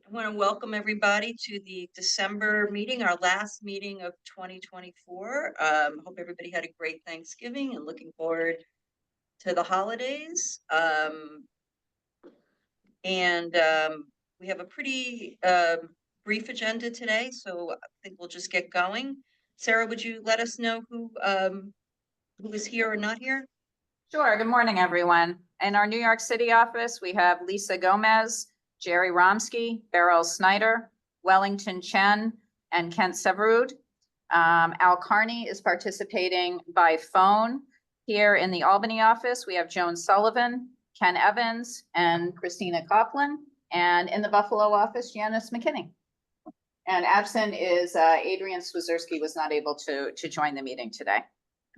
I want to welcome everybody to the December meeting, our last meeting of 2024. Hope everybody had a great Thanksgiving and looking forward to the holidays. We have a pretty brief agenda today, so I think we'll just get going. Sarah, would you let us know who is here or not here? Sure. Good morning, everyone. In our New York City office, we have Lisa Gomez, Jerry Romsky, Beryl Snyder, Wellington Chen, and Kent Severud. Al Carney is participating by phone. Here in the Albany office, we have Joan Sullivan, Ken Evans, and Christina Coughlin. And in the Buffalo office, Janice McKinney. And absent is Adrian Swazerski, was not able to join the meeting today.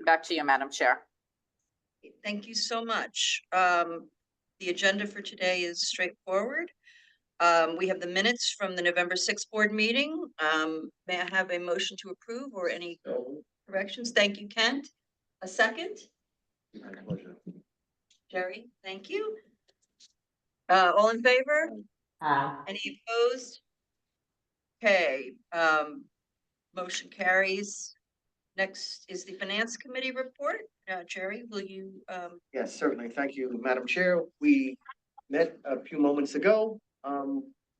Back to you, Madam Chair. Thank you so much. The agenda for today is straightforward. We have the minutes from the November 6th board meeting. May I have a motion to approve or any corrections? Thank you, Kent. A second? My pleasure. Jerry, thank you. All in favor? Any opposed? Okay, motion carries. Next is the Finance Committee report. Jerry, will you? Yes, certainly. Thank you, Madam Chair. We met a few moments ago.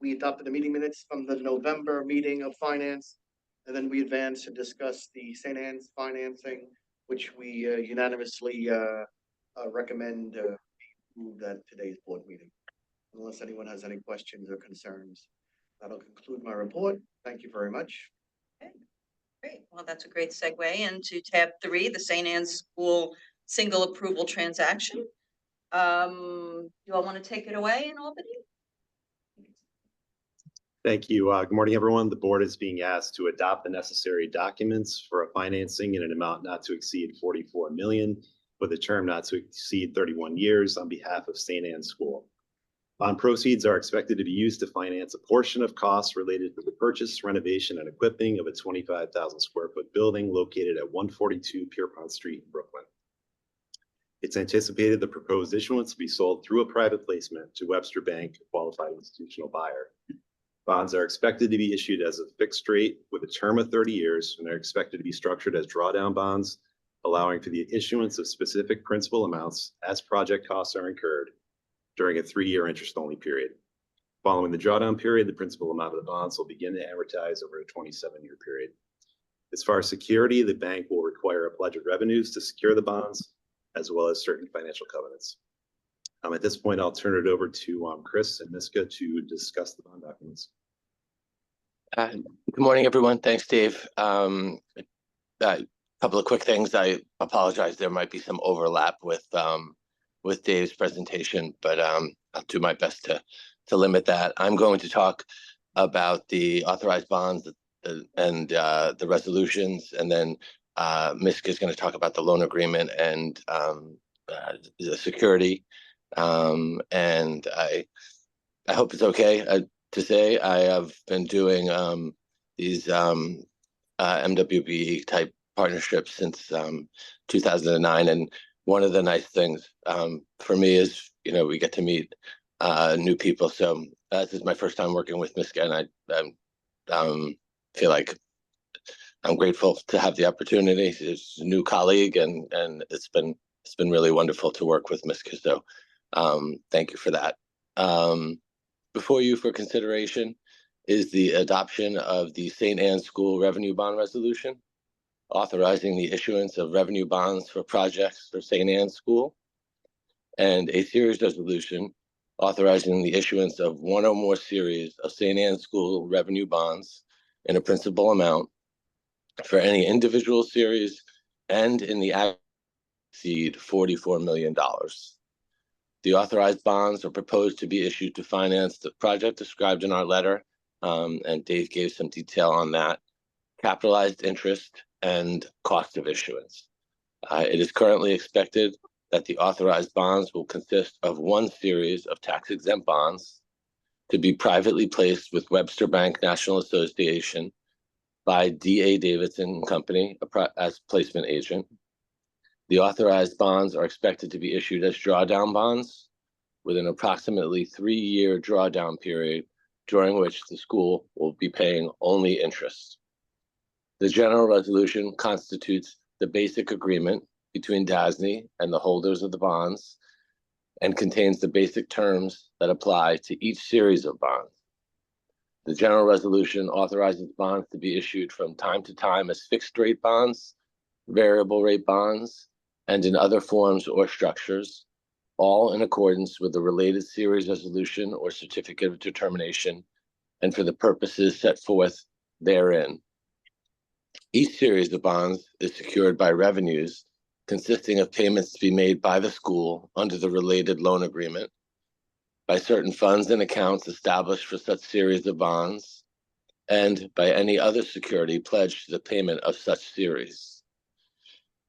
We adopted the meeting minutes from the November meeting of Finance, and then we advanced to discuss the St. Anne's financing, which we unanimously recommend move at today's board meeting. Unless anyone has any questions or concerns, that'll conclude my report. Thank you very much. Okay. Great. Well, that's a great segue into tab 3, the St. Anne's School single approval transaction. You all want to take it away in Albany? Thank you. Good morning, everyone. The board is being asked to adopt the necessary documents for a financing in an amount not to exceed $44 million with a term not to exceed 31 years on behalf of St. Anne's School. Bond proceeds are expected to be used to finance a portion of costs related to the purchase, renovation, and equipping of a 25,000 square foot building located at 142 Pierpont Street in Brooklyn. It's anticipated the proposed issuance will be sold through a private placement to Webster Bank, a qualified institutional buyer. Bonds are expected to be issued as a fixed rate with a term of 30 years, and are expected to be structured as drawdown bonds, allowing for the issuance of specific principal amounts as project costs are incurred during a 3-year interest-only period. Following the drawdown period, the principal amount of the bonds will begin to amortize over a 27-year period. As far as security, the bank will require a pledge of revenues to secure the bonds, as well as certain financial covenants. At this point, I'll turn it over to Chris and Miska to discuss the bond documents. Good morning, everyone. Thanks, Dave. A couple of quick things. I apologize. There might be some overlap with Dave's presentation, but I'll do my best to limit that. I'm going to talk about the authorized bonds and the resolutions, and then Miska is going to talk about the loan agreement and the security. And I hope it's okay to say I have been doing these MWBE type partnerships since 2009, and one of the nice things for me is, we get to meet new people. So this is my first time working with Miska, and I feel like I'm grateful to have the opportunity. She's a new colleague, and it's been really wonderful to work with Miska. So thank you for that. Before you for consideration is the adoption of the St. Anne's School Revenue Bond Resolution, authorizing the issuance of revenue bonds for projects for St. Anne's School, and a series resolution authorizing the issuance of one or more series of St. Anne's School revenue bonds in a principal amount for any individual series and in the aggregate exceed $44 million. The authorized bonds are proposed to be issued to finance the project described in our letter, and Dave gave some detail on that, capitalized interest, and cost of issuance. It is currently expected that the authorized bonds will consist of one series of tax-exempt bonds to be privately placed with Webster Bank National Association by D.A. Davidson Company as placement agent. The authorized bonds are expected to be issued as drawdown bonds with an approximately 3-year drawdown period during which the school will be paying only interest. The general resolution constitutes the basic agreement between DASNY and the holders of the bonds and contains the basic terms that apply to each series of bonds. The general resolution authorizes bonds to be issued from time to time as fixed rate bonds, variable rate bonds, and in other forms or structures, all in accordance with the related series resolution or certificate of determination and for the purposes set forth therein. Each series of bonds is secured by revenues consisting of payments to be made by the school under the related loan agreement, by certain funds and accounts established for such series of bonds, and by any other security pledged to the payment of such series.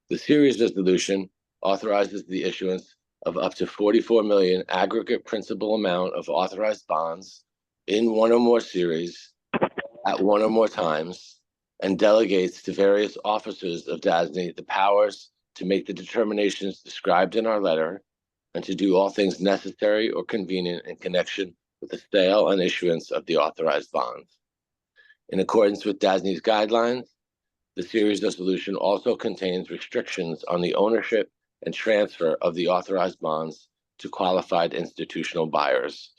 The series resolution authorizes the issuance of up to 44 million aggregate principal amount of authorized bonds in one or more series at one or more times, and delegates to various officers of DASNY the powers to make the determinations described in our letter and to do all things necessary or convenient in connection with the sale and issuance of the authorized bonds. In accordance with DASNY's guidelines, the series resolution also contains restrictions on the ownership and transfer of the authorized bonds to qualified institutional buyers.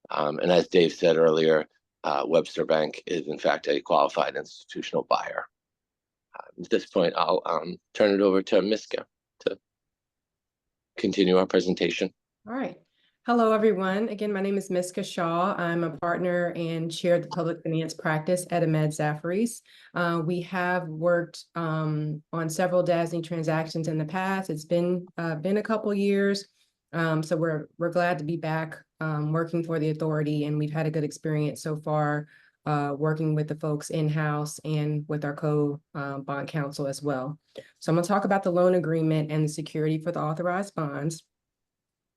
And as Dave said earlier, Webster Bank is in fact a qualified institutional buyer. At this point, I'll turn it over to Miska to continue our presentation. All right. Hello, everyone. Again, my name is Miska Shaw. I'm a partner and chair of the public finance practice at Ahmed Zafaris. We have worked on several DASNY transactions in the past. It's been a couple years. So we're glad to be back working for the authority, and we've had a good experience so far working with the folks in-house and with our co-bond counsel as well. So I'm going to talk about the loan agreement and the security for the authorized bonds.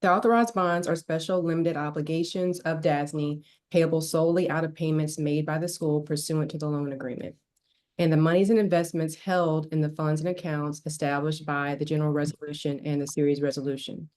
The authorized bonds are special limited obligations of DASNY payable solely out of payments made by the school pursuant to the loan agreement. And the monies and investments held in the funds and accounts established by the general resolution and the series resolution.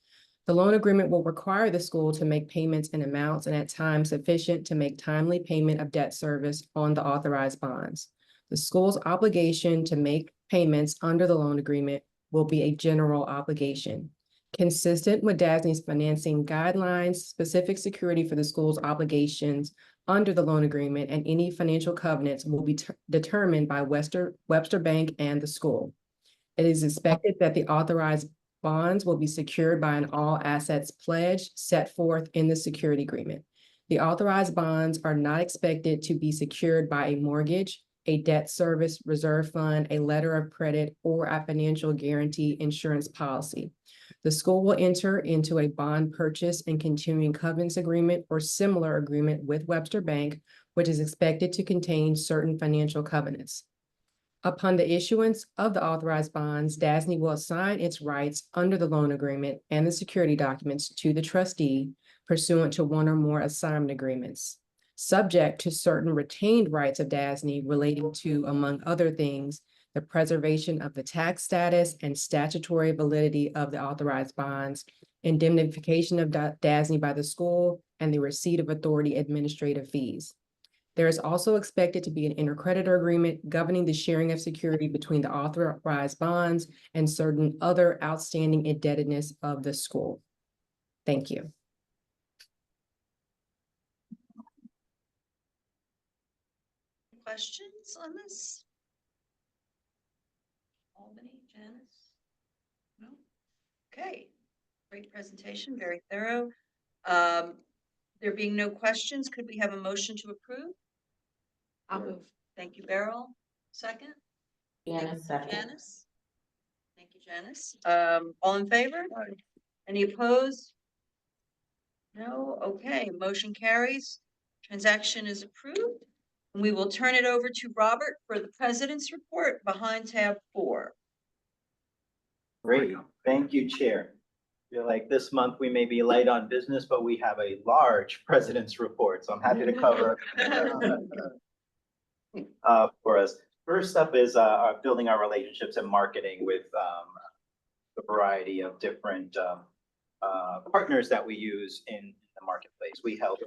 The loan agreement will require the school to make payments in amounts and at times sufficient to make timely payment of debt service on the authorized bonds. The school's obligation to make payments under the loan agreement will be a general obligation. Consistent with DASNY's financing guidelines, specific security for the school's obligations under the loan agreement and any financial covenants will be determined by Webster Bank and the school. It is expected that the authorized bonds will be secured by an all assets pledge set forth in the security agreement. The authorized bonds are not expected to be secured by a mortgage, a debt service reserve fund, a letter of credit, or a financial guarantee insurance policy. The school will enter into a bond purchase and continuing covenants agreement or similar agreement with Webster Bank, which is expected to contain certain financial covenants. Upon the issuance of the authorized bonds, DASNY will assign its rights under the loan agreement and the security documents to the trustee pursuant to one or more assignment agreements, subject to certain retained rights of DASNY relating to, among other things, the preservation of the tax status and statutory validity of the authorized bonds, indemnification of DASNY by the school, and the receipt of authority administrative fees. There is also expected to be an intercreditor agreement governing the sharing of security between the authorized bonds and certain other outstanding indebtedness of the school. Thank you. Questions on this? Albany, Janice? No? Okay, great presentation, very thorough. There being no questions, could we have a motion to approve? I'll move. Thank you, Beryl. Second? Janice, second. Janice? Thank you, Janice. All in favor? Any opposed? No? Okay, motion carries. Transaction is approved. And we will turn it over to Robert for the president's report behind tab 4. Great, thank you, Chair. I feel like this month we may be light on business, but we have a large president's report, so I'm happy to cover for us. First up is building our relationships and marketing with a variety of different partners that we use in the marketplace. We held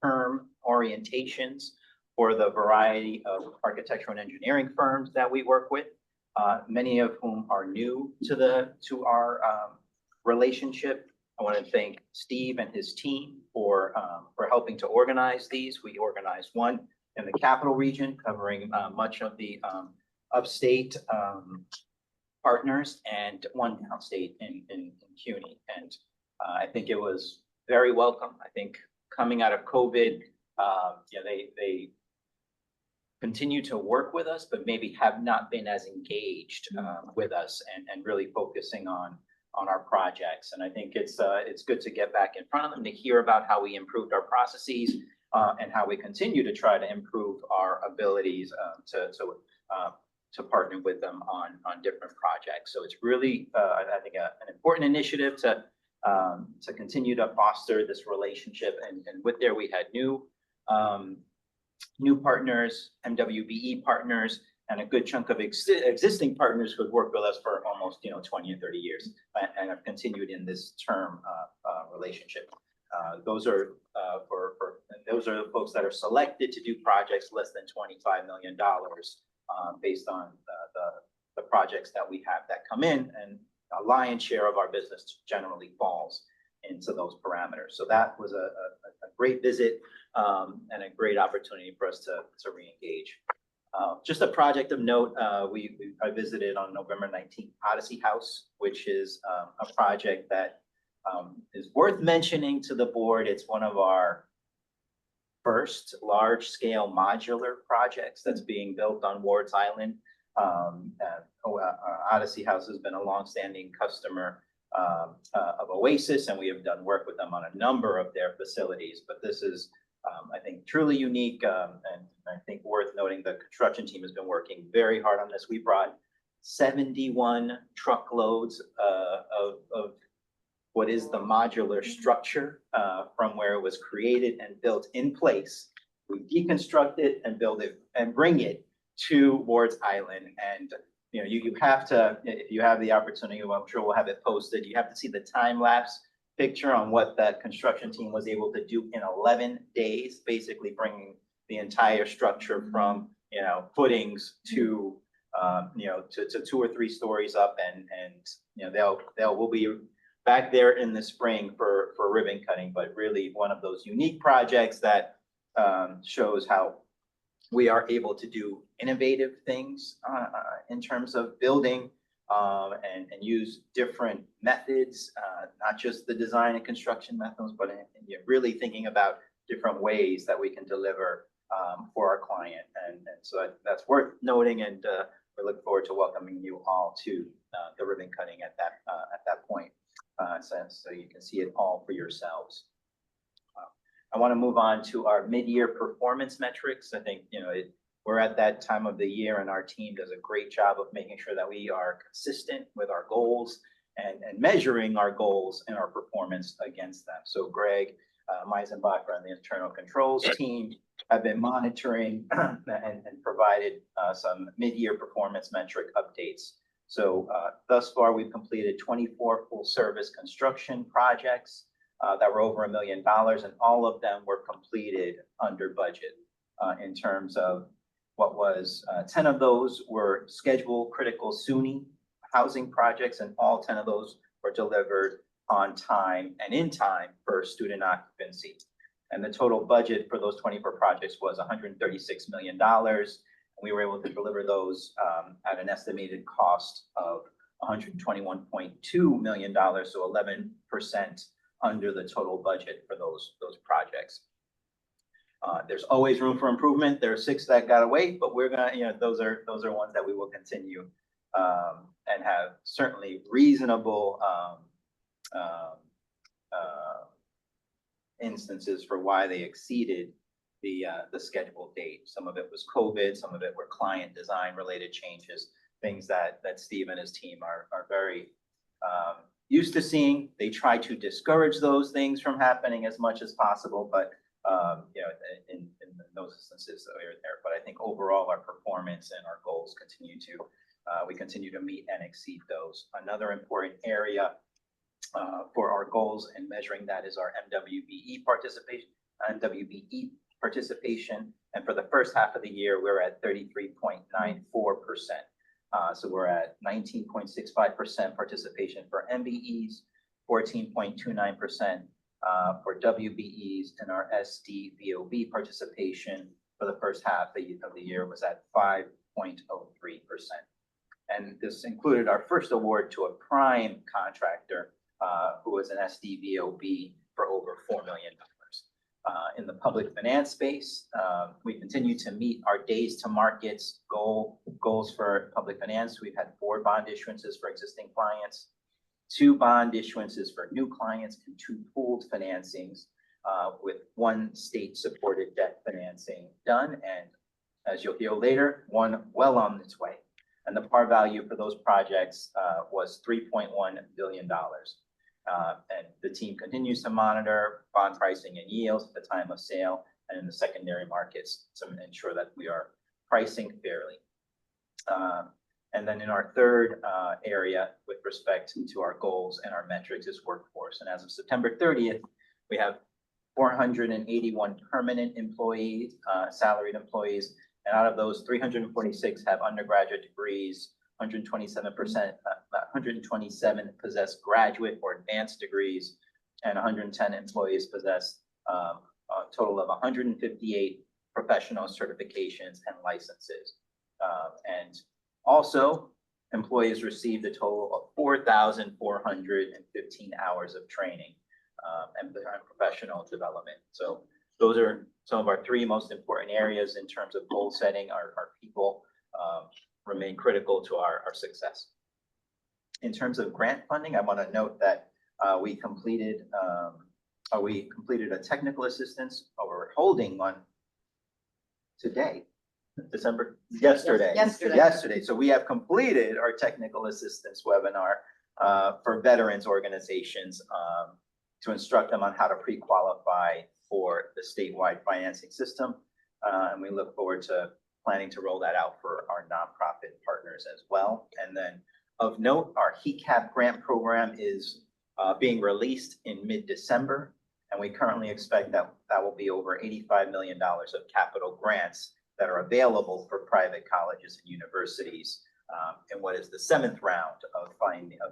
term orientations for the variety of architectural and engineering firms that we work with, many of whom are new to our relationship. I want to thank Steve and his team for helping to organize these. We organized one in the capital region covering much of the upstate partners and one downstate in CUNY. And I think it was very welcome. I think coming out of COVID, they continue to work with us, but maybe have not been as engaged with us and really focusing on our projects. And I think it's good to get back in front of them to hear about how we improved our processes and how we continue to try to improve our abilities to partner with them on different projects. So it's really, I think, an important initiative to continue to foster this relationship. And with there, we had new partners, MWBE partners, and a good chunk of existing partners who had worked with us for almost 20 and 30 years and have continued in this term relationship. Those are the folks that are selected to do projects less than $25 million based on the projects that we have that come in, and a lion's share of our business generally falls into those parameters. So that was a great visit and a great opportunity for us to re-engage. Just a project of note, I visited on November 19th, Odyssey House, which is a project that is worth mentioning to the board. It's one of our first large-scale modular projects that's being built on Ward's Island. Odyssey House has been a longstanding customer of Oasis, and we have done work with them on a number of their facilities. But this is, I think, truly unique, and I think worth noting. The construction team has been working very hard on this. We brought 71 truckloads of what is the modular structure from where it was created and built in place. We deconstruct it and build it and bring it to Ward's Island. And you have to, if you have the opportunity, I'm sure we'll have it posted, you have to see the time lapse picture on what that construction team was able to do in 11 days, basically bringing the entire structure from footings to 2 or 3 stories up, and we'll be back there in the spring for ribbon cutting. But really one of those unique projects that shows how we are able to do innovative things in terms of building and use different methods, not just the design and construction methods, but really thinking about different ways that we can deliver for our client. And so that's worth noting, and we look forward to welcoming you all to the ribbon cutting at that point, so you can see it all for yourselves. I want to move on to our mid-year performance metrics. I think we're at that time of the year, and our team does a great job of making sure that we are consistent with our goals and measuring our goals and our performance against them. So Greg Meisenbacher and the internal controls team have been monitoring and provided some mid-year performance metric updates. So thus far, we've completed 24 full-service construction projects that were over $1 million, and all of them were completed under budget in terms of what was 10 of those were schedule critical SUNY housing projects, and all 10 of those were delivered on time and in time for student occupancy. And the total budget for those 24 projects was $136 million. And we were able to deliver those at an estimated cost of $121.2 million, so 11% under the total budget for those projects. There's always room for improvement. There are 6 that got away, but we're gonna, those are ones that we will continue and have certainly reasonable instances for why they exceeded the scheduled date. Some of it was COVID, some of it were client design related changes, things that Steve and his team are very used to seeing. They try to discourage those things from happening as much as possible, but in those instances they're there. But I think overall our performance and our goals we continue to meet and exceed those. Another important area for our goals and measuring that is our MWBE participation, MWBE participation. And for the first half of the year, we're at 33.94%. So we're at 19.65% participation for MBEs, 14.29% for WBEs, and our SDVOB participation for the first half of the year was at 5.03%. And this included our first award to a prime contractor who was an SDVOB for over $4 million. In the public finance space, we continue to meet our days to markets goals for public finance. We've had 4 bond issuances for existing clients, 2 bond issuances for new clients, and 2 pooled financings with 1 state-supported debt financing done. And as you'll hear later, 1 well on its way. And the par value for those projects was $3.1 billion. And the team continues to monitor bond pricing and yields at the time of sale and in the secondary markets to ensure that we are pricing fairly. And then in our third area with respect to our goals and our metrics is workforce. And as of September 30th, we have 481 permanent employees, salaried employees. And out of those, 346 have undergraduate degrees, 127 possess graduate or advanced degrees, and 110 employees possess a total of 158 professional certifications and licenses. And also, employees received a total of 4,415 hours of training and professional development. So those are some of our 3 most important areas in terms of goal setting. Our people remain critical to our success. In terms of grant funding, I want to note that we completed a technical assistance, or we're holding one today, yesterday. So we have completed our technical assistance webinar for veterans organizations to instruct them on how to pre-qualify for the statewide financing system. And we look forward to planning to roll that out for our nonprofit partners as well. And then of note, our HECAP grant program is being released in mid-December. And we currently expect that will be over $85 million of capital grants that are available for private colleges and universities in what is the 7th round of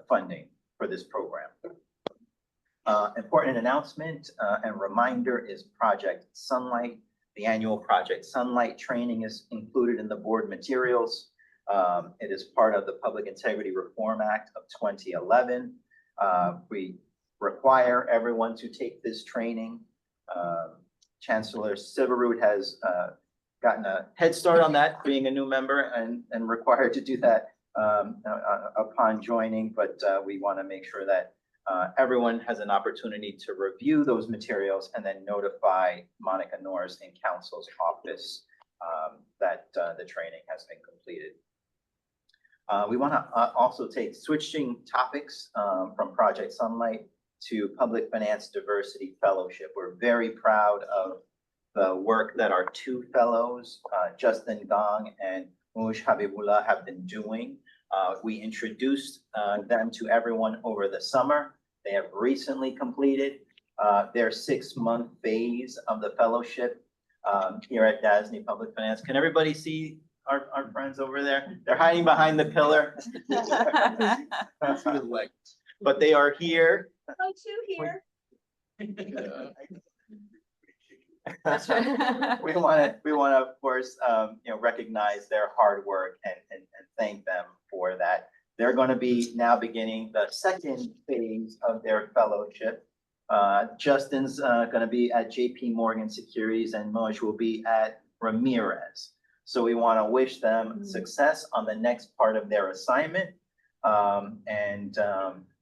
funding for this program. Important announcement and reminder is Project Sunlight. The annual Project Sunlight training is included in the board materials. It is part of the Public Integrity Reform Act of 2011. We require everyone to take this training. Chancellor Severud has gotten a head start on that, being a new member and required to do that upon joining, but we want to make sure that everyone has an opportunity to review those materials and then notify Monica Norris in Council's office that the training has been completed. We want to also take switching topics from Project Sunlight to Public Finance Diversity Fellowship. We're very proud of the work that our 2 fellows, Justin Gong and Muj Habibullah, have been doing. We introduced them to everyone over the summer. They have recently completed their 6-month phase of the fellowship here at DASNY Public Finance. Can everybody see our friends over there? They're hiding behind the pillar. But they are here. Oh, 2 here. We want to, of course, recognize their hard work and thank them for that. They're going to be now beginning the 2nd phase of their fellowship. Justin's going to be at JP Morgan Securities and Moj will be at Ramirez. So we want to wish them success on the next part of their assignment and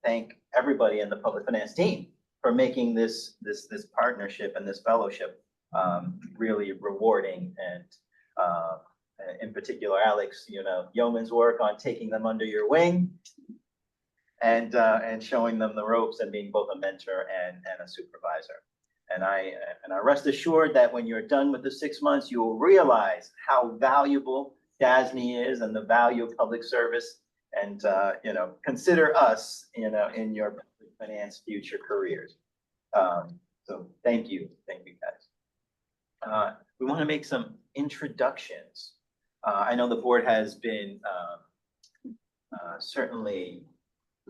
thank everybody in the public finance team for making this partnership and this fellowship really rewarding. And in particular, Alex, yeoman's work on taking them under your wing and showing them the ropes and being both a mentor and a supervisor. And I rest assured that when you're done with the 6 months, you will realize how valuable DASNY is and the value of public service. And consider us, in your public finance future careers. So thank you guys. we want to make some introductions. I know the board has been certainly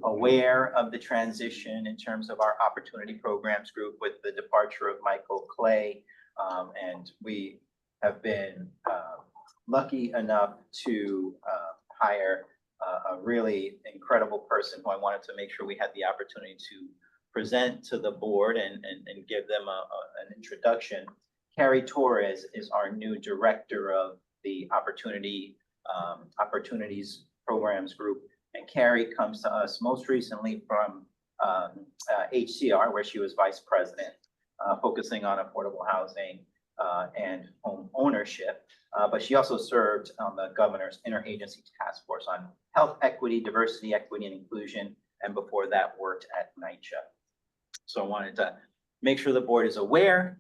aware of the transition in terms of our opportunity programs group with the departure of Michael Clay. And we have been lucky enough to hire a really incredible person who I wanted to make sure we had the opportunity to present to the board and give them an introduction. Carrie Torres is our new director of the Opportunities Programs Group. And Carrie comes to us most recently from HCR, where she was vice president, focusing on affordable housing and home ownership. But she also served on the governor's interagency task force on health equity, diversity, equity, and inclusion. And before that, worked at NYCHA. So I wanted to make sure the board is aware,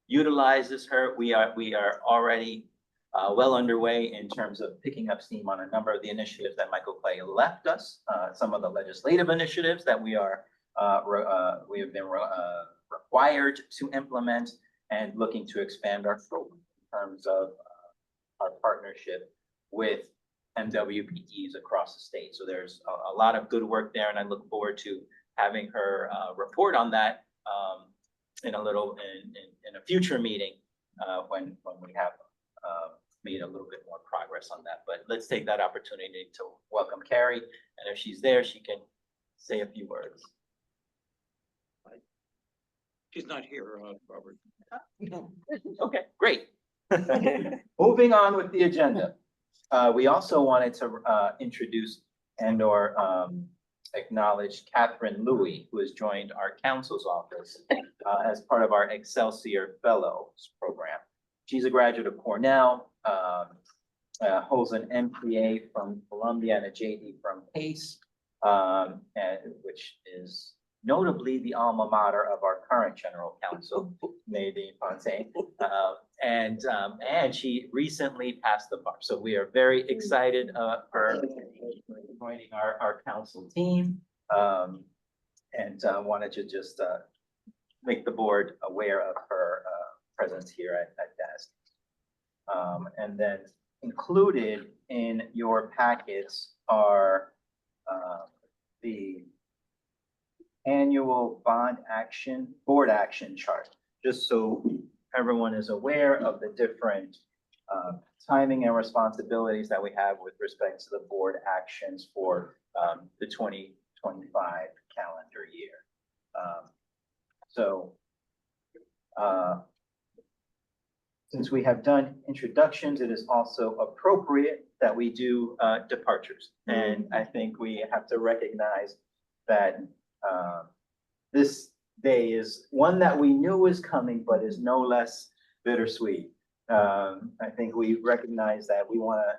utilizes her. We are already well underway in terms of picking up steam on a number of the initiatives that Michael Clay left us. Some of the legislative initiatives that we have been required to implement, and looking to expand our scope in terms of our partnership with MWBEs across the state. So there's a lot of good work there, and I look forward to having her report on that in a future meeting when we have made a little bit more progress on that. But let's take that opportunity to welcome Carrie, and if she's there, she can say a few words. She's not here, Robert. Okay, great. Moving on with the agenda. We also wanted to introduce and/or acknowledge Catherine Louie, who has joined our counsel's office as part of our Excelsior Fellows program. She's a graduate of Cornell, holds an MPA from Columbia and a JD from Pace, which is notably the alma mater of our current general counsel, Nadine Fontaine. And she recently passed the bar. So we are very excited for joining our council team. And wanted to just make the board aware of her presence here at DASNY. And then included in your packets are the annual board action chart, just so everyone is aware of the different timing and responsibilities that we have with respect to the board actions for the 2025 calendar year. Since we have done introductions, it is also appropriate that we do departures. And I think we have to recognize that this day is one that we knew was coming, but is no less bittersweet. I think we recognize that we want to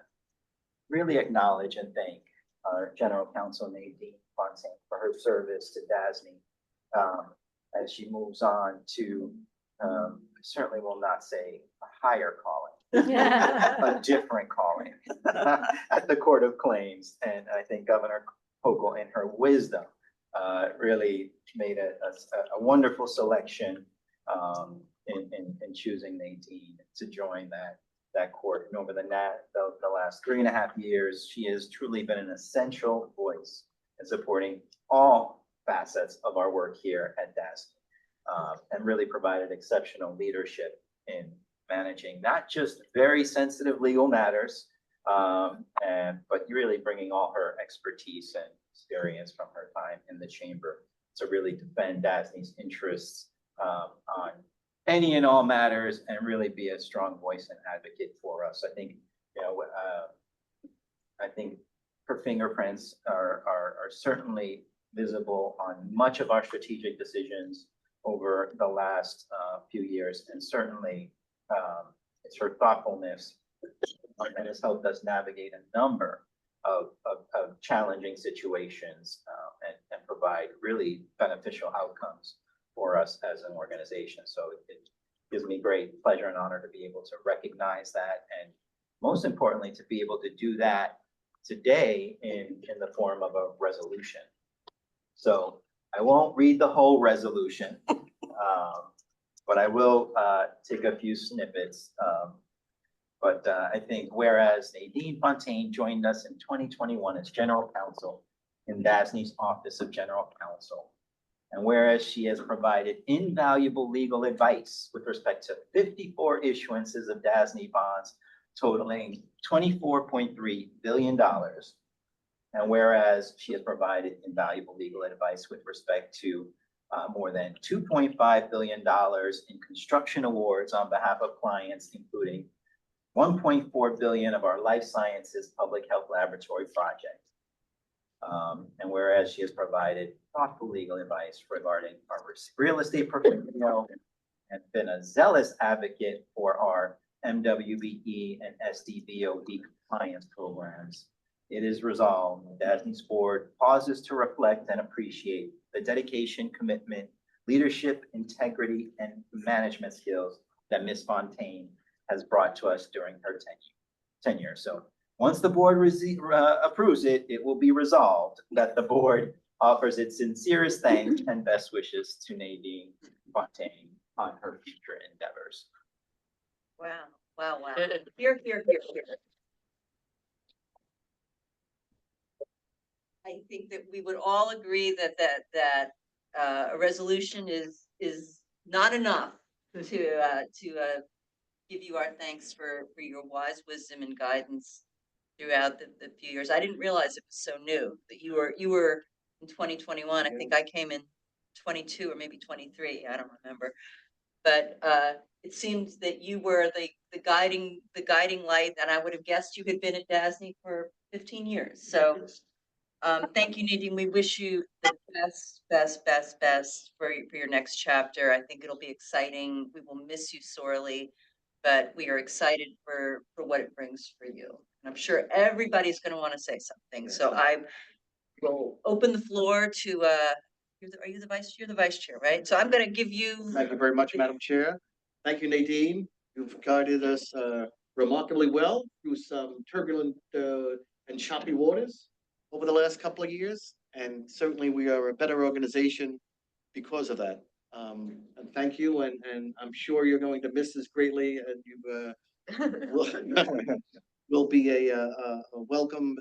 really acknowledge and thank our General Counsel Nadine Fontaine for her service to DASNY as she moves on to, I certainly will not say a higher calling, a different calling at the Court of Claims. And I think Governor Hochul, in her wisdom, really made a wonderful selection in choosing Nadine to join that court. And over the last 3.5 years, she has truly been an essential voice in supporting all facets of our work here at DASNY, and really provided exceptional leadership in managing not just very sensitive legal matters, but really bringing all her expertise and experience from her time in the chamber to really defend DASNY's interests on any and all matters, and really be a strong voice and advocate for us. I think, I think her fingerprints are certainly visible on much of our strategic decisions over the last few years, and certainly it's her thoughtfulness that has helped us navigate a number of challenging situations and provide really beneficial outcomes for us as an organization. So it gives me great pleasure and honor to be able to recognize that, and most importantly, to be able to do that today in the form of a resolution. So I won't read the whole resolution, but I will take a few snippets. But I think whereas Nadine Fontaine joined us in 2021 as General Counsel in DASNY's Office of General Counsel, and whereas she has provided invaluable legal advice with respect to 54 issuances of DASNY bonds totaling $24.3 billion, and whereas she has provided invaluable legal advice with respect to more than $2.5 billion in construction awards on behalf of clients, including $1.4 billion of our life sciences public health laboratory project. And whereas she has provided thoughtful legal advice regarding our real estate portfolio and been a zealous advocate for our MWBE and SDVOD compliance programs, it is resolved that DASNY's board pauses to reflect and appreciate the dedication, commitment, leadership, integrity, and management skills that Ms. Fontaine has brought to us during her tenure. So once the board approves it, it will be resolved that the board offers its sincerest thanks and best wishes to Nadine Fontaine on her future endeavors. Wow, wow, wow. Here. I think that we would all agree that a resolution is not enough to give you our thanks for your wise wisdom and guidance throughout the few years. I didn't realize it was so new that you were in 2021. I think I came in 22 or maybe 23. I don't remember. But it seems that you were the guiding light, and I would have guessed you had been at DASNY for 15 years. So thank you, Nadine. We wish you the best for your next chapter. I think it'll be exciting. We will miss you sorely, but we are excited for what it brings for you. And I'm sure everybody's going to want to say something. So I will open the floor to you're the vice chair, right? So I'm going to give you. Thank you very much, Madam Chair. Thank you, Nadine. You've guided us remarkably well through some turbulent and choppy waters over the last couple of years. And certainly we are a better organization because of that. And thank you. And I'm sure you're going to miss us greatly. And you will be a welcome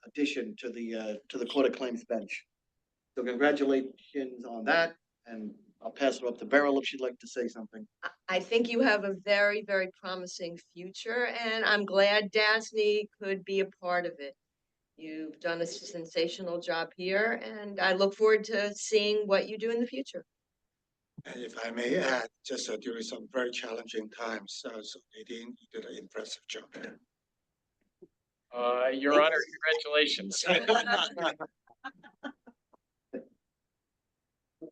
addition to the Court of Claims bench. So congratulations on that, and I'll pass it up to Beryl if she'd like to say something. I think you have a very, very promising future, and I'm glad DASNY could be a part of it. You've done a sensational job here, and I look forward to seeing what you do in the future. And if I may add, just during some very challenging times, so Nadine, you did an impressive job. Your Honor, congratulations.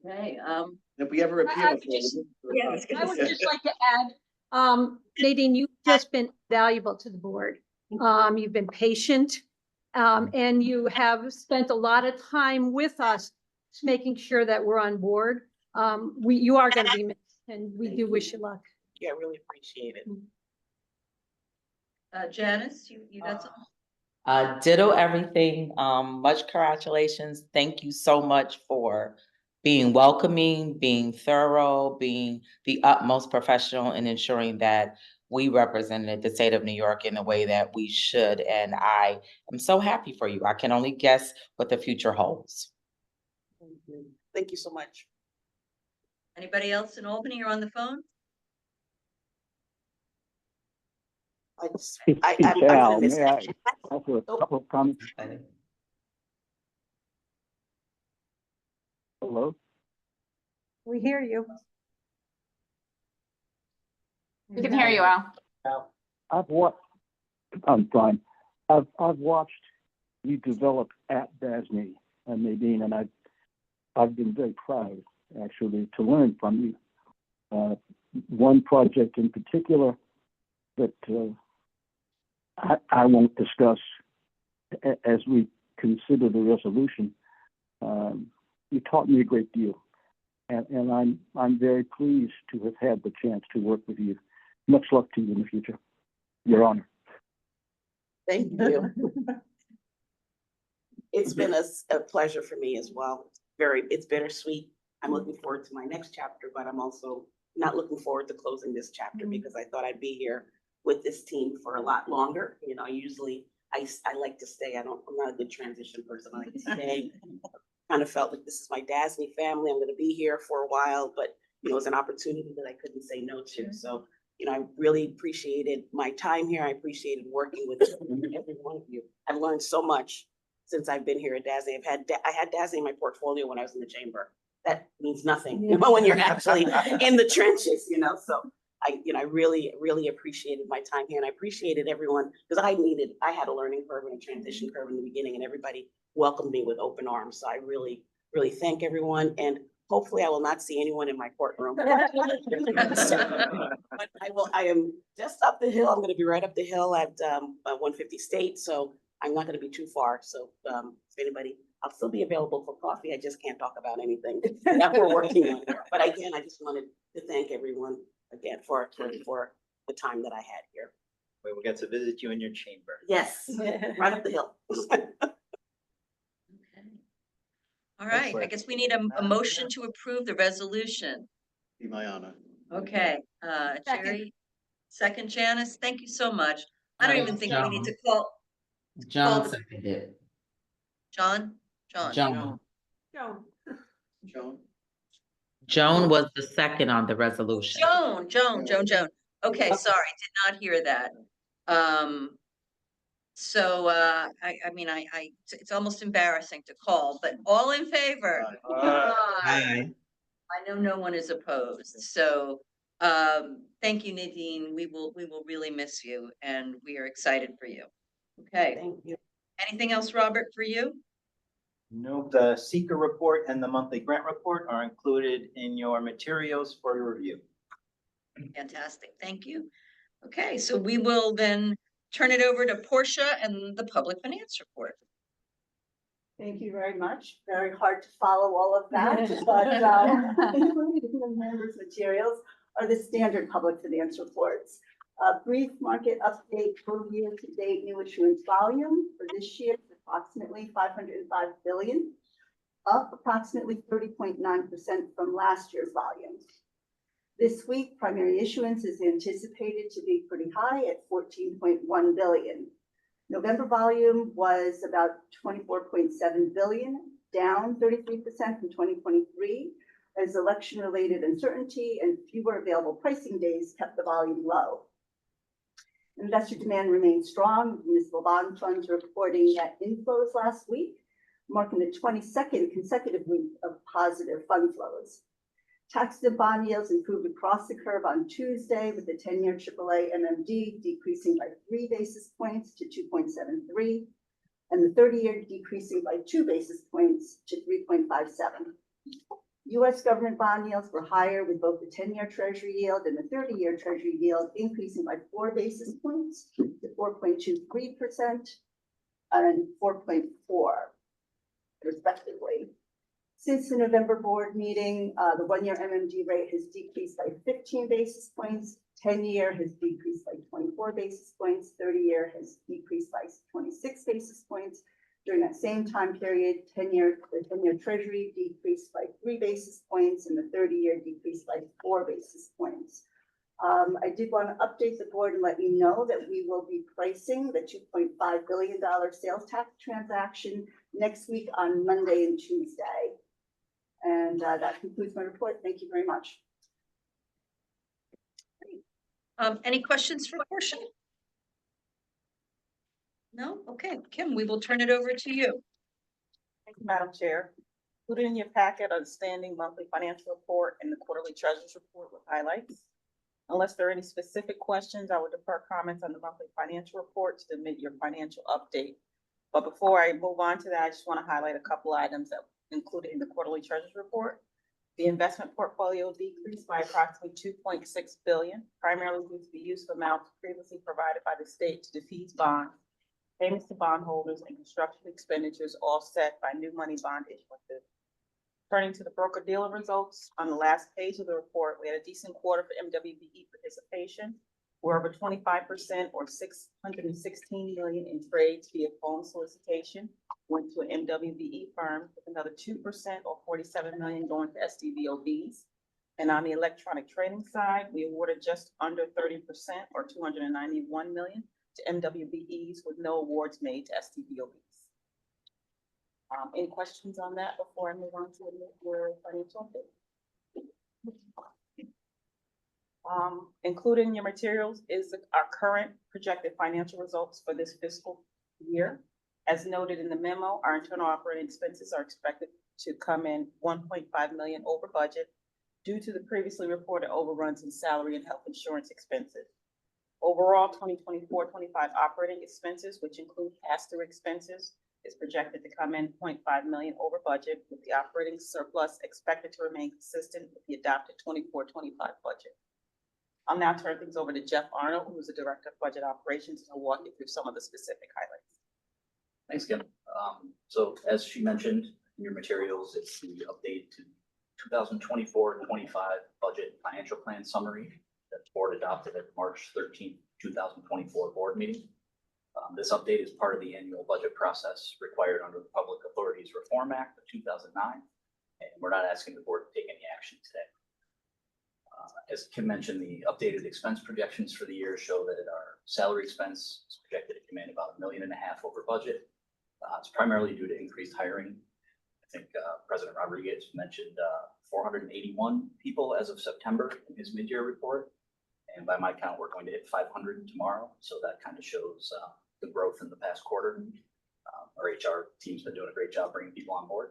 Okay. If we ever appear before. I would just like to add, Nadine, you've just been valuable to the board. You've been patient, and you have spent a lot of time with us, making sure that we're on board. You are going to be missed, and we do wish you luck. Yeah, really appreciate it. Janice, you got something? Ditto everything. Much congratulations. Thank you so much for being welcoming, being thorough, being the utmost professional, and ensuring that we represented the state of New York in the way that we should. And I am so happy for you. I can only guess what the future holds. Thank you so much. Anybody else in Albany or on the phone? Cal, may I offer a couple of comments? Hello? We hear you. We can hear you, Al. I'm fine. I've watched you develop at DASNY and Nadine, and I've been very proud actually to learn from you. One project in particular that I won't discuss as we consider the resolution. You taught me a great deal, and I'm very pleased to have had the chance to work with you. Much luck to you in the future, Your Honor. Thank you. It's been a pleasure for me as well. It's bittersweet. I'm looking forward to my next chapter, but I'm also not looking forward to closing this chapter because I thought I'd be here with this team for a lot longer. You know, usually I like to stay. I'm not a good transition person. I like to stay. Kind of felt like this is my DASNY family. I'm going to be here for a while, but you know, it was an opportunity that I couldn't say no to. So, you know, I really appreciated my time here. I appreciated working with every one of you. I've learned so much since I've been here at DASNY. I had DASNY in my portfolio when I was in the chamber. That means nothing when you're actually in the trenches, you know. So I really, really appreciated my time here, and I appreciated everyone because I had a learning curve and a transition curve in the beginning, and everybody welcomed me with open arms. So I really, really thank everyone, and hopefully I will not see anyone in my courtroom. But I am just up the hill. I'm going to be right up the hill at 150 State, so I'm not going to be too far. So if anybody, I'll still be available for coffee. I just can't talk about anything that we're working on. But again, I just wanted to thank everyone again for the time that I had here. We will get to visit you in your chamber. Yes, right up the hill. All right, I Excellent. guess we need a motion to approve the resolution. Be my honor. Okay, Jerry, second Janice, thank you so much. I don't even think we need to call. John seconded. John? Joan. Joan? Joan was the second on the resolution. Joan. Okay, sorry, did not hear that. So, I mean, it's almost embarrassing to call, but all in favor? Aye. I know no one is opposed, so, thank you, Nadine. We will really miss you, and we are excited for you. Okay, Thank you. anything else, Robert, for you? No, the seeker report and the monthly grant report are included in your materials for your review. Fantastic, thank you. Okay, so we will then turn it over to Portia and the public finance report. Thank you very much. Very hard to follow all of that, but included in the members' materials are the standard public finance reports. A brief market update for year-to-date new issuance volume for this year is approximately 505 billion, up approximately 30.9% from last year's volume. This week, primary issuance is anticipated to be pretty high at 14.1 billion. November volume was about 24.7 billion, down 33% from 2023, as election-related uncertainty and fewer available pricing days kept the volume low. Investor demand remains strong. Municipal bond funds reporting net inflows last week, marking the 22nd consecutive week of positive fund flows. Tax-exempt bond yields improved across the curve on Tuesday, with the 10-year AAA MMD decreasing by 3 basis points to 2.73, and the 30-year decreasing by 2 basis points to 3.57. U.S. government bond yields were higher, with both the 10-year Treasury yield and the 30-year Treasury yield increasing by 4 basis points to 4.23% and 4.4%, respectively. Since the November board meeting, the 1-year MMD rate has decreased by 15 basis points, 10-year has decreased by 24 basis points, 30-year has decreased by 26 basis points. During that same time period, the 10-year Treasury decreased by 3 basis points, and the 30-year decreased by 4 basis points. I did want to update the board and let you know that we will be pricing the $2.5 billion sales tax transaction next week on Monday and Tuesday. And that concludes my report. Thank you very much. Any questions for Portia? No? Okay, Kim, we will turn it over to you. Thank you, Madam Chair. Included in your packet are the standing monthly financial report and the quarterly treasurer's report with highlights. Unless there are any specific questions, I would defer comments on the monthly financial report to submit your financial update. But before I move on to that, I just want to highlight a couple items that included in the quarterly treasurer's report. The investment portfolio decreased by approximately 2.6 billion, primarily due to the use of amounts previously provided by the state to defease bonds, payments to bondholders, and construction expenditures offset by new money bond issuances. Turning to the broker-dealer results, on the last page of the report, we had a decent quarter for MWBE participation, where over 25% or 616 million in trades via phone solicitation went to an MWBE firm, with another 2% or 47 million going to SDVOBs. And on the electronic training side, we awarded just under 30% or 291 million to MWBEs with no awards made to STBOBs. Any questions on that before I move on to your financial update? Included in your materials is our current projected financial results for this fiscal year. As noted in the memo, our internal operating expenses are expected to come in 1.5 million over budget due to the previously reported overruns in salary and health insurance expenses. Overall, 2024-25 operating expenses, which include pass-through expenses, is projected to come in 0.5 million over budget, with the operating surplus expected to remain consistent with the adopted 24-25 budget. I'll now turn things over to Jeff Arnold, who is the Director of Budget Operations, and he'll walk you through some of the specific highlights. Thanks, Kim. So as she mentioned in your materials, it's the update to 2024-25 budget financial plan summary that the board adopted at March 13th, 2024 board meeting. This update is part of the annual budget process required under the Public Authorities Reform Act of 2009, and we're not asking the board to take any action today. As Kim mentioned, the updated expense projections for the year show that our salary expense is projected to come in about $1.5 million over budget. It's primarily due to increased hiring. I think President Rodriguez mentioned 481 people as of September in his mid-year report. And by my count, we're going to hit 500 tomorrow. So that kind of shows the growth in the past quarter. Our HR team's been doing a great job bringing people on board.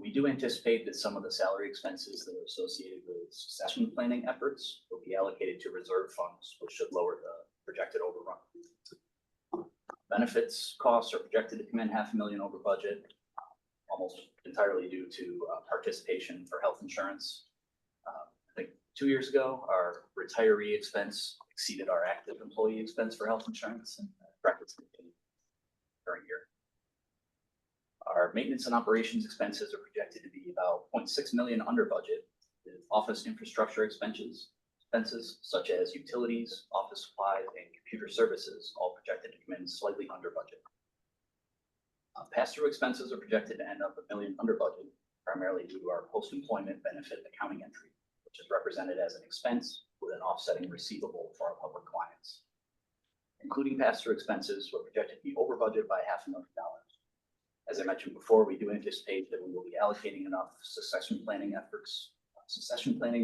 We do anticipate that some of the salary expenses that are associated with succession planning efforts will be allocated to reserve funds, which should lower the projected overrun. Benefits costs are projected to come in $500,000 over budget, almost entirely due to participation for health insurance. I think 2 years ago, our retiree expense exceeded our active employee expense for health insurance, and practice continued current year. Our maintenance and operations expenses are projected to be about 0.6 million under budget, with office infrastructure expenses such as utilities, office supplies, and computer services all projected to come in slightly under budget. Pass-through expenses are projected to end up $1 million under budget, primarily due to our post-employment benefit accounting entry, which is represented as an expense with an offsetting receivable for our public clients. Including pass-through expenses, we're projected to be over budget by $500,000. As I mentioned before, we do anticipate that we will be allocating enough succession planning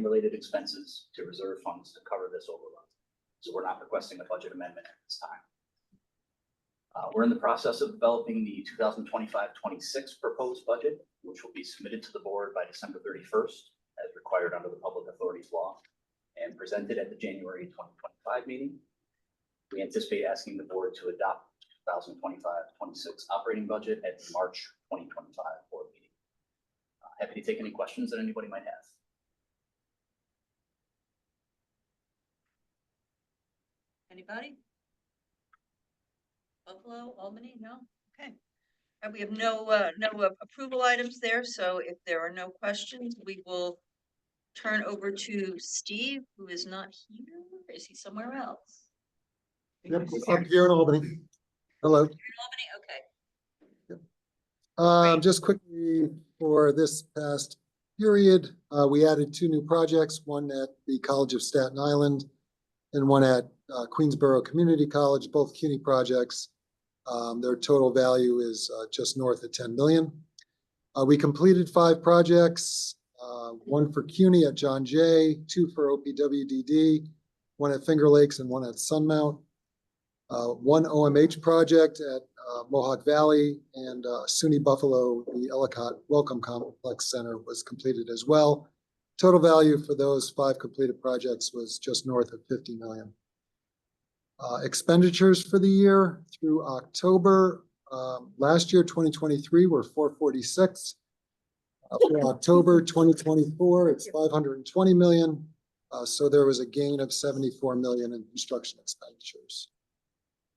related expenses to reserve funds to cover this overrun. So we're not requesting a budget amendment at this time. We're in the process of developing the 2025-26 proposed budget, which will be submitted to the board by December 31st, as required under the Public Authorities Law, and presented at the January 2025 meeting. We anticipate asking the board to adopt 2025-26 operating budget at the March 2025 board meeting. Happy to take any questions that anybody might have. Anybody? Buffalo, Albany? No? Okay. We have no approval items there, so if there are no questions, we will turn over to Steve, who is not here. Is he somewhere else? Yep, I'm here in Albany. Hello. You're in Albany? Okay. Just quickly for this past period, we added 2 new projects, one at the College of Staten Island and one at Queensborough Community College, both CUNY projects. Their total value is just north of 10 million. We completed 5 projects, 1 for CUNY at John Jay, 2 for OPWDD, 1 at Finger Lakes and 1 at Sunmount. 1 OMH project at Mohawk Valley, and SUNY Buffalo, the Ellicott Welcome Complex Center was completed as well. Total value for those 5 completed projects was just north of 50 million. Expenditures for the year through October, last year, 2023, were 446. For October 2024, it's 520 million. So there was a gain of 74 million in construction expenditures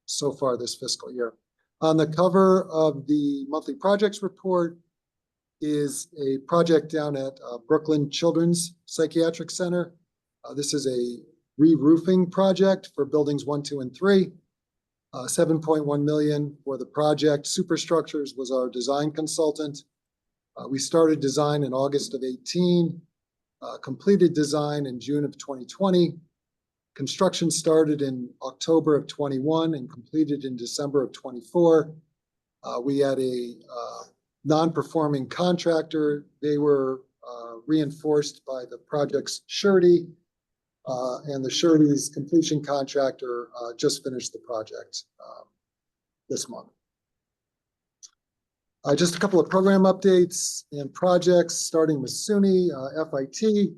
so far this fiscal year. On the cover of the monthly projects report is a project down at Brooklyn Children's Psychiatric Center. This is a re-roofing project for buildings 1, 2, and 3. 7.1 million for the project. Superstructures was our design consultant. We started design in August of 18. completed design in June of 2020. Construction started in October of 21 and completed in December of 24. We had a non-performing contractor. They were reinforced by the project's surety, and the surety's completion contractor just finished the project this month. Just a couple of program updates and projects, starting with SUNY FIT.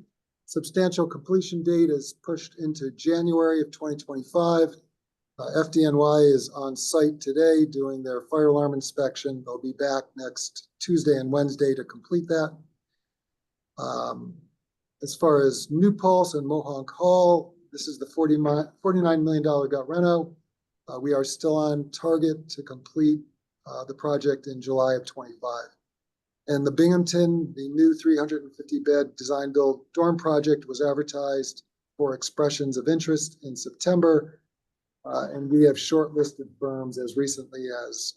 Substantial completion date is pushed into January of 2025. FDNY is on site today doing their fire alarm inspection. They'll be back next Tuesday and Wednesday to complete that. As far as New Pulse and Mohonk Hall, this is the $49 million gut reno. We are still on target to complete the project in July of 25. And the Binghamton, the new 350-bed design-build dorm project was advertised for expressions of interest in September. And we have shortlisted firms as recently as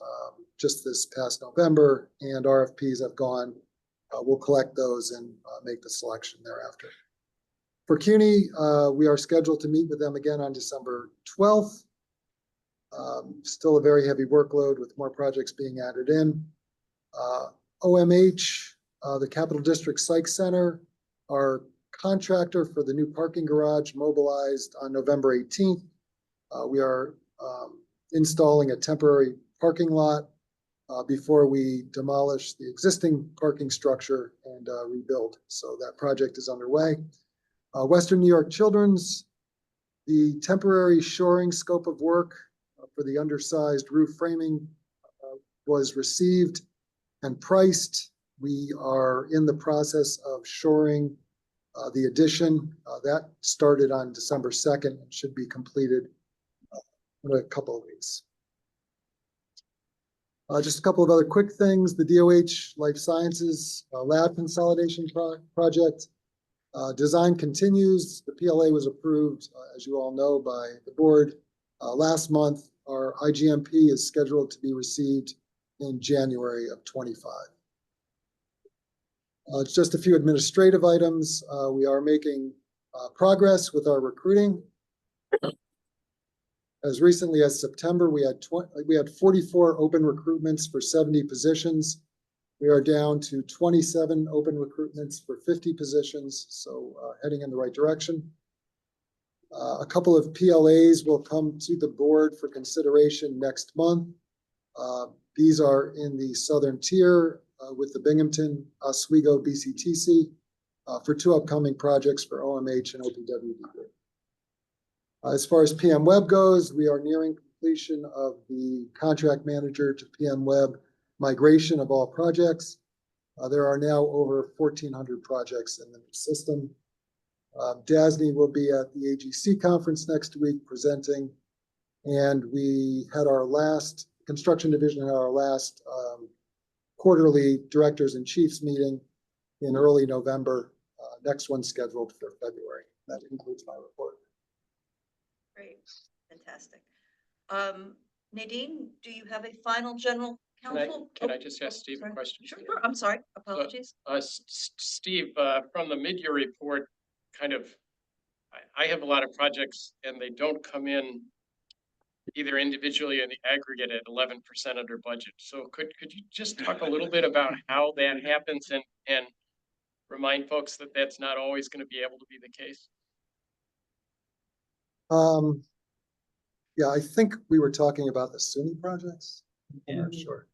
just this past November, and RFPs have gone. We'll collect those and make the selection thereafter. For CUNY, we are scheduled to meet with them again on December 12th. Still a very heavy workload with more projects being added in. OMH, the Capital District Psych Center, our contractor for the new parking garage, mobilized on November 18th. We are installing a temporary parking lot before we demolish the existing parking structure and rebuild. So that project is underway. Western New York Children's, the temporary shoring scope of work for the undersized roof framing was received and priced. We are in the process of shoring the addition. That started on December 2nd and should be completed in a couple of weeks. Just a couple of other quick things. The DOH Life Sciences lab consolidation project. Design continues. The PLA was approved, as you all know, by the board last month. Our IGMP is scheduled to be received in January of 25. Just a few administrative items. We are making progress with our recruiting. As recently as September, we had 44 open recruitments for 70 positions. We are down to 27 open recruitments for 50 positions, so heading in the right direction. A couple of PLAs will come to the board for consideration next month. These are in the southern tier with the Binghamton, Oswego, BCTC for two upcoming projects for OMH and OPWD. As far as PM Web goes, we are nearing completion of the contract manager to PM Web migration of all projects. There are now over 1,400 projects in the new system. DASNY will be at the AGC conference next week presenting, and we had our last construction division had our last quarterly directors and chiefs meeting in early November. Next one scheduled for February. That concludes my report. Great, fantastic. Nadine, do you have a final general counsel? Can I just ask Steve a question? Sure, I'm sorry, apologies. Steve, from the mid-year report, I have a lot of projects and they don't come in either individually or in the aggregate at 11% under budget. So could you just talk a little bit about how that happens and remind folks that that's not always going to be able to be the case? Yeah, I think we were talking about the SUNY projects. Yeah, sure.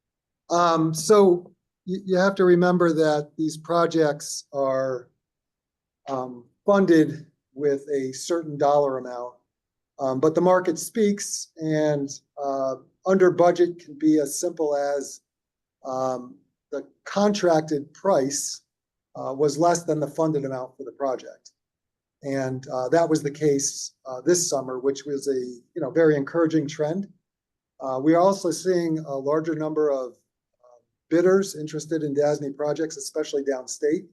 So you have to remember that these projects are funded with a certain dollar amount, but the market speaks, and under budget can be as simple as the contracted price was less than the funded amount for the project. And that was the case this summer, which was a very encouraging trend. We are also seeing a larger number of bidders interested in DASNY projects, especially downstate,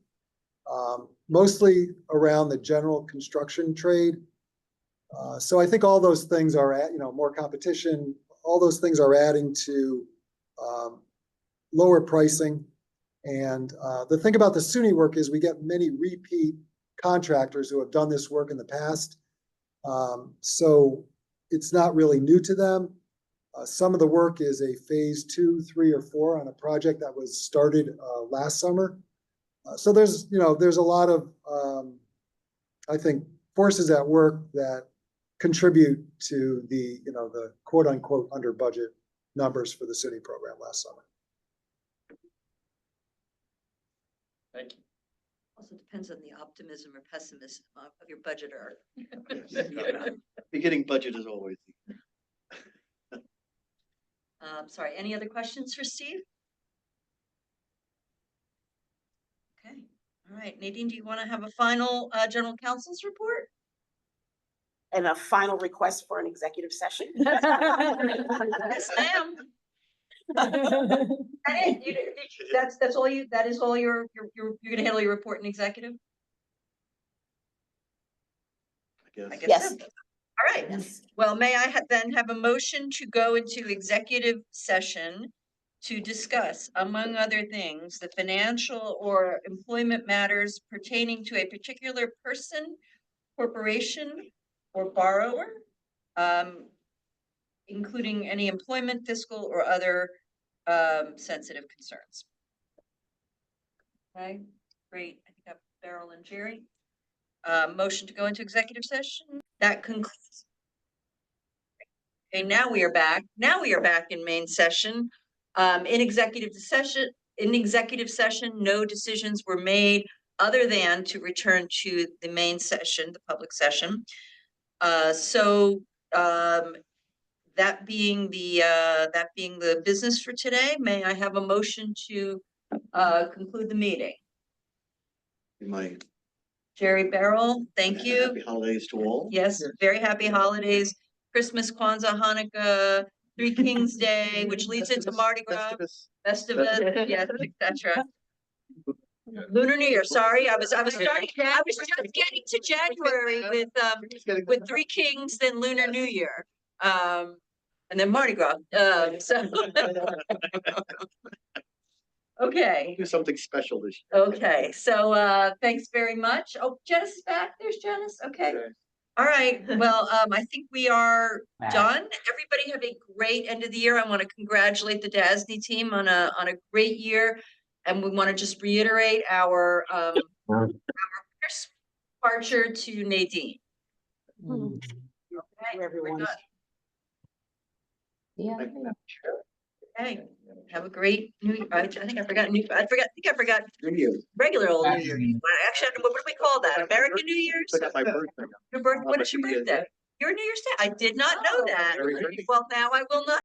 mostly around the general construction trade. So I think all those things are more competition. All those things are adding to lower pricing. And the thing about the SUNY work is we get many repeat contractors who have done this work in the past. So it's not really new to them. Some of the work is a phase 2, 3, or 4 on a project that was started last summer. So there's a lot of, I think, forces at work that contribute to the quote unquote under budget numbers for the city program last summer. Thank you. Also depends on the optimism or pessimism of your budgeter. Beginning budget is always. Sorry, any other questions for Steve? Okay, all right. Nadine, do you want to have a final general counsel's report? And a final request for an executive session. Yes, ma'am. That's all you, that is all you're gonna handle your report in executive? I guess Yes. so. All right. Well, may I then have a motion to go into executive session to discuss, among other things, the financial or employment matters pertaining to a particular person, corporation, or borrower, including any employment, fiscal, or other sensitive concerns. Okay, great. I think I have Beryl and Jerry. Motion to go into executive session. That concludes. Okay, now we are back. Now we are back in main session. In executive session, no decisions were made other than to return to the main session, the public session. That being the business for today, may I have a motion to conclude the meeting? My Jerry Beryl, thank you. happy holidays to all. Yes, very happy holidays, Christmas, Kwanzaa, Hanukkah, Three Kings Day, which leads into Mardi Gras, Festivus, yes, etc. Lunar New Year, sorry, I was just getting to January with Three Kings, then Lunar New Year. And then Mardi Gras, so. Okay. Do something special this year. Okay, so thanks very much. Oh, Janice is back. There's Janice. Okay. All right. Well, I think we are done. Everybody have a great end of the year. I want to congratulate the DASNY team on a great year. And we want to just reiterate our first departure to Nadine. Okay, everyone. Yeah. Okay, have a great new, I think I forgot regular old New Year. Actually, what do we call that? American New Year's? My birthday. Your birthday, what is your birthday? Your New Year's Day? I did not know that. Well, now I will not.